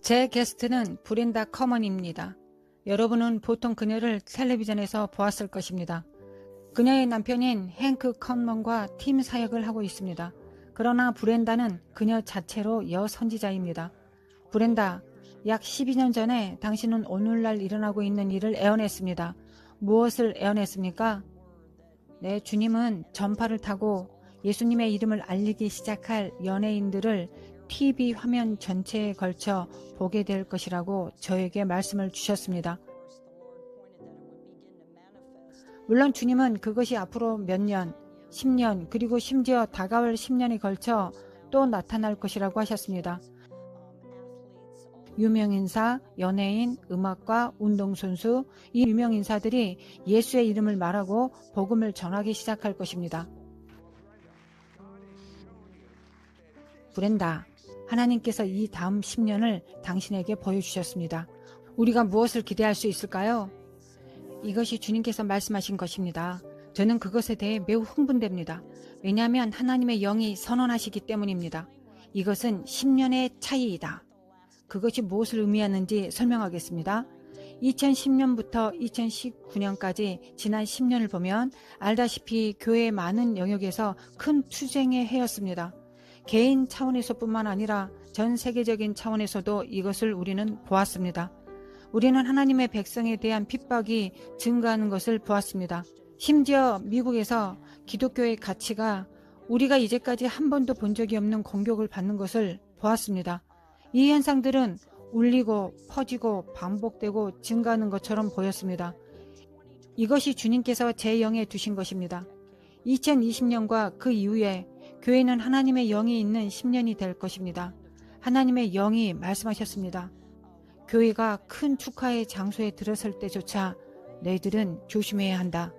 제 게스트는 브렌다 커먼입니다. 여러분은 보통 그녀를 텔레비전에서 보았을 것입니다. 그녀의 남편인 행크 커먼과 팀 사역을 하고 있습니다. 그러나 브렌다는 그녀 자체로 여선지자입니다. 브렌다, 약 12년 전에 당신은 오늘날 일어나고 있는 일을 애원했습니다. 무엇을 애원했습니까? 네, 주님은 전파를 타고 예수님의 이름을 알리기 시작할 연예인들을 TV 화면 전체에 걸쳐 보게 될 것이라고 저에게 말씀을 주셨습니다. 물론 주님은 그것이 앞으로 몇 년, 10년, 그리고 심지어 다가올 10년에 걸쳐 또 나타날 것이라고 하셨습니다. 유명인사, 연예인, 음악가, 운동선수, 이 유명인사들이 예수의 이름을 말하고 복음을 전하기 시작할 것입니다. 브렌다, 하나님께서 이 다음 10년을 당신에게 보여주셨습니다. 우리가 무엇을 기대할 수 있을까요? 이것이 주님께서 말씀하신 것입니다. 저는 그것에 대해 매우 흥분됩니다. 왜냐하면 하나님의 영이 선언하시기 때문입니다. 이것은 10년의 차이이다. 그것이 무엇을 의미하는지 설명하겠습니다. 2010년부터 2019년까지 지난 10년을 보면 알다시피 교회의 많은 영역에서 큰 투쟁의 해였습니다. 개인 차원에서뿐만 아니라 전 세계적인 차원에서도 이것을 우리는 보았습니다. 우리는 하나님의 백성에 대한 핍박이 증가하는 것을 보았습니다. 심지어 미국에서 기독교의 가치가 우리가 이제까지 한 번도 본 적이 없는 공격을 받는 것을 보았습니다. 이 현상들은 울리고 퍼지고 반복되고 증가하는 것처럼 보였습니다. 이것이 주님께서 제 영에 두신 것입니다. 2020년과 그 이후에 교회는 하나님의 영이 있는 10년이 될 것입니다. 하나님의 영이 말씀하셨습니다. 교회가 큰 축하의 장소에 들어설 때조차 너희들은 조심해야 한다.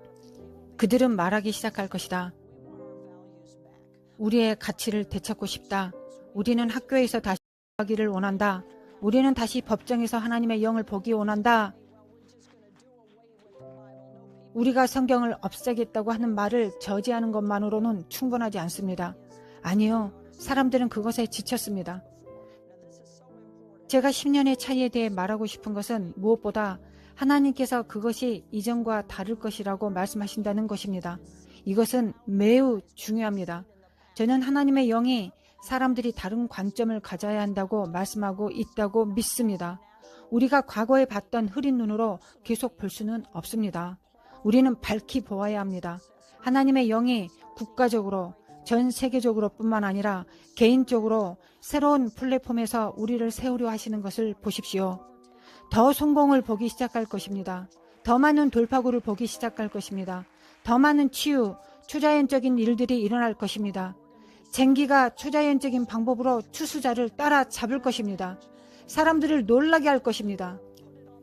그들은 말하기 시작할 것이다. 우리의 가치를 되찾고 싶다. 우리는 학교에서 다시 하기를 원한다. 우리는 다시 법정에서 하나님의 영을 보기 원한다. 우리가 성경을 없애겠다고 하는 말을 저지하는 것만으로는 충분하지 않습니다. 아니요, 사람들은 그것에 지쳤습니다. 제가 10년의 차이에 대해 말하고 싶은 것은 무엇보다 하나님께서 그것이 이전과 다를 것이라고 말씀하신다는 것입니다. 이것은 매우 중요합니다. 저는 하나님의 영이 사람들이 다른 관점을 가져야 한다고 말씀하고 있다고 믿습니다. 우리가 과거에 봤던 흐린 눈으로 계속 볼 수는 없습니다. 우리는 밝히 보아야 합니다. 하나님의 영이 국가적으로 전 세계적으로 뿐만 아니라 개인적으로 새로운 플랫폼에서 우리를 세우려 하시는 것을 보십시오. 더 성공을 보기 시작할 것입니다. 더 많은 돌파구를 보기 시작할 것입니다. 더 많은 치유, 초자연적인 일들이 일어날 것입니다. 쟁기가 초자연적인 방법으로 추수자를 따라잡을 것입니다. 사람들을 놀라게 할 것입니다.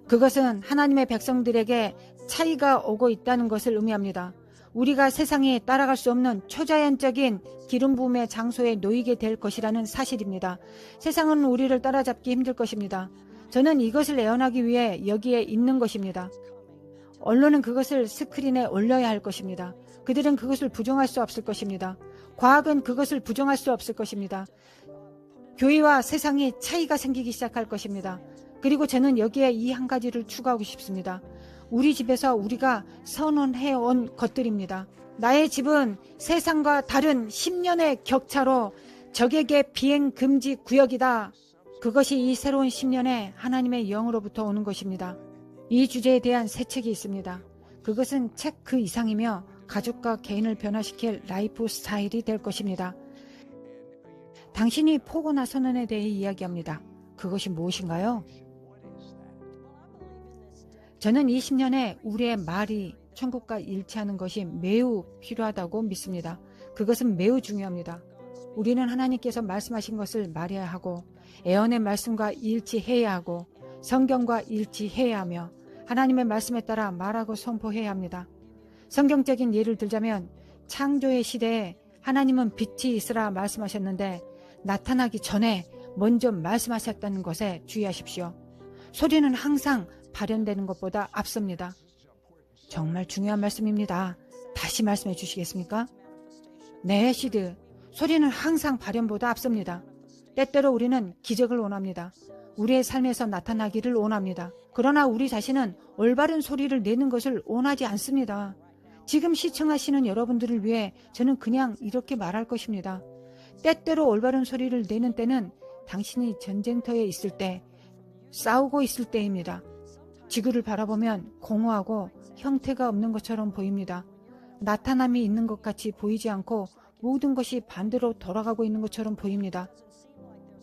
그것은 하나님의 백성들에게 차이가 오고 있다는 것을 의미합니다. 우리가 세상에 따라갈 수 없는 초자연적인 기름 부음의 장소에 놓이게 될 것이라는 사실입니다. 세상은 우리를 따라잡기 힘들 것입니다. 저는 이것을 예언하기 위해 여기에 있는 것입니다. 언론은 그것을 스크린에 올려야 할 것입니다. 그들은 그것을 부정할 수 없을 것입니다. 과학은 그것을 부정할 수 없을 것입니다. 교회와 세상에 차이가 생기기 시작할 것입니다. 그리고 저는 여기에 이 한 가지를 추가하고 싶습니다. 우리 집에서 우리가 선언해온 것들입니다. 나의 집은 세상과 다른 10년의 격차로 적에게 비행 금지 구역이다. 그것이 이 새로운 10년에 하나님의 영으로부터 오는 것입니다. 이 주제에 대한 새 책이 있습니다. 그것은 책 그 이상이며 가족과 개인을 변화시킬 라이프 스타일이 될 것입니다. 당신이 포고나 선언에 대해 이야기합니다. 그것이 무엇인가요? 저는 이 10년에 우리의 말이 천국과 일치하는 것이 매우 필요하다고 믿습니다. 그것은 매우 중요합니다. 우리는 하나님께서 말씀하신 것을 말해야 하고 예언의 말씀과 일치해야 하고 성경과 일치해야 하며 하나님의 말씀에 따라 말하고 선포해야 합니다. 성경적인 예를 들자면 창조의 시대에 하나님은 빛이 있으라 말씀하셨는데 나타나기 전에 먼저 말씀하셨다는 것에 주의하십시오. 소리는 항상 발현되는 것보다 앞섭니다. 정말 중요한 말씀입니다. 다시 말씀해 주시겠습니까? 네, 시드. 소리는 항상 발현보다 앞섭니다. 때때로 우리는 기적을 원합니다. 우리의 삶에서 나타나기를 원합니다. 그러나 우리 자신은 올바른 소리를 내는 것을 원하지 않습니다. 지금 시청하시는 여러분들을 위해 저는 그냥 이렇게 말할 것입니다. 때때로 올바른 소리를 내는 때는 당신이 전쟁터에 있을 때, 싸우고 있을 때입니다. 지구를 바라보면 공허하고 형태가 없는 것처럼 보입니다. 나타남이 있는 것 같이 보이지 않고 모든 것이 반대로 돌아가고 있는 것처럼 보입니다.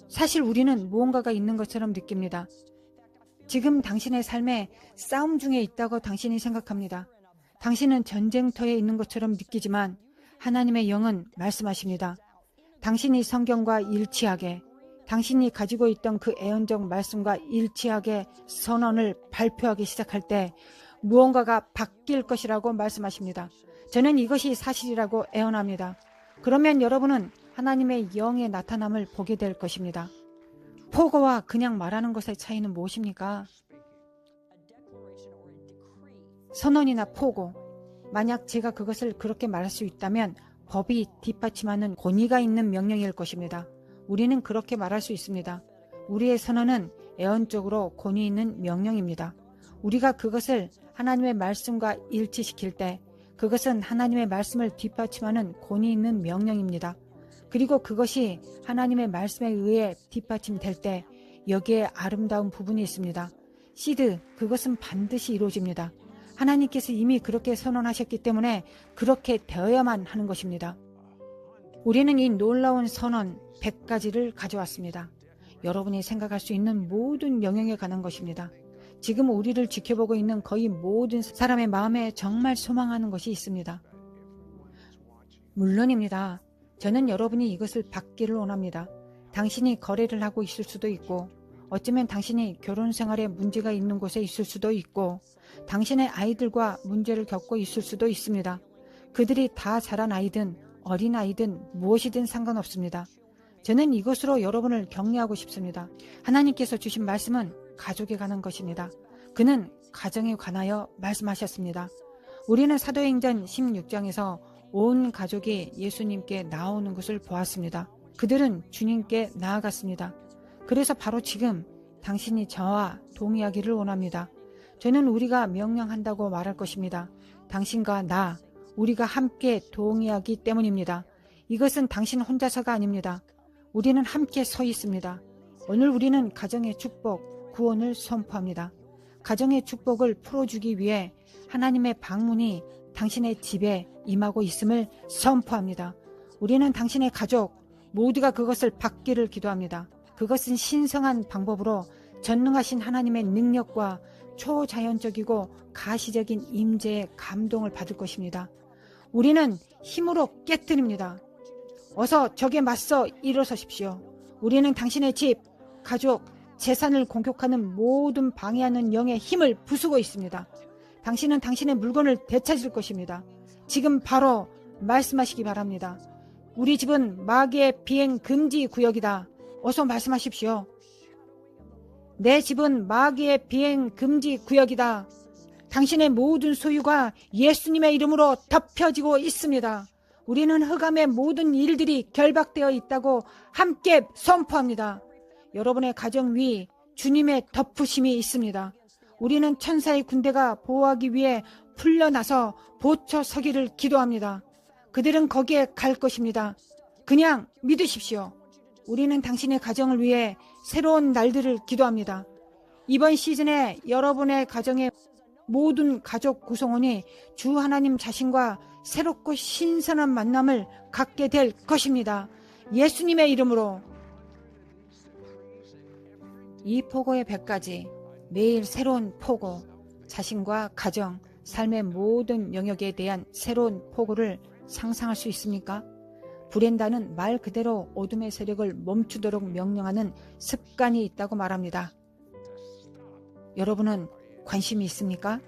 사실 우리는 무언가가 있는 것처럼 느낍니다. 지금 당신의 삶에 싸움 중에 있다고 당신이 생각합니다. 당신은 전쟁터에 있는 것처럼 느끼지만 하나님의 영은 말씀하십니다. 당신이 성경과 일치하게, 당신이 가지고 있던 그 애언적 말씀과 일치하게 선언을 발표하기 시작할 때 무언가가 바뀔 것이라고 말씀하십니다. 저는 이것이 사실이라고 애언합니다. 그러면 여러분은 하나님의 영의 나타남을 보게 될 것입니다. 포고와 그냥 말하는 것의 차이는 무엇입니까? 선언이나 포고, 만약 제가 그것을 그렇게 말할 수 있다면 법이 뒷받침하는 권위가 있는 명령일 것입니다. 우리는 그렇게 말할 수 있습니다. 우리의 선언은 애언적으로 권위 있는 명령입니다. 우리가 그것을 하나님의 말씀과 일치시킬 때 그것은 하나님의 말씀을 뒷받침하는 권위 있는 명령입니다. 그리고 그것이 하나님의 말씀에 의해 뒷받침될 때 여기에 아름다운 부분이 있습니다. 시드, 그것은 반드시 이루어집니다. 하나님께서 이미 그렇게 선언하셨기 때문에 그렇게 되어야만 하는 것입니다. 우리는 이 놀라운 선언 100가지를 가져왔습니다. 여러분이 생각할 수 있는 모든 영역에 관한 것입니다. 지금 우리를 지켜보고 있는 거의 모든 사람의 마음에 정말 소망하는 것이 있습니다. 물론입니다. 저는 여러분이 이것을 받기를 원합니다. 당신이 거래를 하고 있을 수도 있고, 어쩌면 당신이 결혼 생활에 문제가 있는 곳에 있을 수도 있고, 당신의 아이들과 문제를 겪고 있을 수도 있습니다. 그들이 다 자란 아이든 어린 아이든 무엇이든 상관없습니다. 저는 이것으로 여러분을 격려하고 싶습니다. 하나님께서 주신 말씀은 가족에 관한 것입니다. 그는 가정에 관하여 말씀하셨습니다. 우리는 사도행전 16장에서 온 가족이 예수님께 나오는 것을 보았습니다. 그들은 주님께 나아갔습니다. 그래서 바로 지금 당신이 저와 동의하기를 원합니다. 저는 우리가 명령한다고 말할 것입니다. 당신과 나, 우리가 함께 동의하기 때문입니다. 이것은 당신 혼자서가 아닙니다. 우리는 함께 서 있습니다. 오늘 우리는 가정의 축복, 구원을 선포합니다. 가정의 축복을 풀어주기 위해 하나님의 방문이 당신의 집에 임하고 있음을 선포합니다. 우리는 당신의 가족 모두가 그것을 받기를 기도합니다. 그것은 신성한 방법으로 전능하신 하나님의 능력과 초자연적이고 가시적인 임재의 감동을 받을 것입니다. 우리는 힘으로 깨뜨립니다. 어서 적에 맞서 일어서십시오. 우리는 당신의 집, 가족, 재산을 공격하는 모든 방해하는 영의 힘을 부수고 있습니다. 당신은 당신의 물건을 되찾을 것입니다. 지금 바로 말씀하시기 바랍니다. 우리 집은 마귀의 비행 금지 구역이다. 어서 말씀하십시오. 내 집은 마귀의 비행 금지 구역이다. 당신의 모든 소유가 예수님의 이름으로 덮여지고 있습니다. 우리는 흑암의 모든 일들이 결박되어 있다고 함께 선포합니다. 여러분의 가정 위 주님의 덮으심이 있습니다. 우리는 천사의 군대가 보호하기 위해 풀려나서 보초 서기를 기도합니다. 그들은 거기에 갈 것입니다. 그냥 믿으십시오. 우리는 당신의 가정을 위해 새로운 날들을 기도합니다. 이번 시즌에 여러분의 가정의 모든 가족 구성원이 주 하나님 자신과 새롭고 신선한 만남을 갖게 될 것입니다. 예수님의 이름으로. 이 포고의 100가지, 매일 새로운 포고, 자신과 가정, 삶의 모든 영역에 대한 새로운 포고를 상상할 수 있습니까? 브렌다는 말 그대로 어둠의 세력을 멈추도록 명령하는 습관이 있다고 말합니다. 여러분은 관심이 있습니까?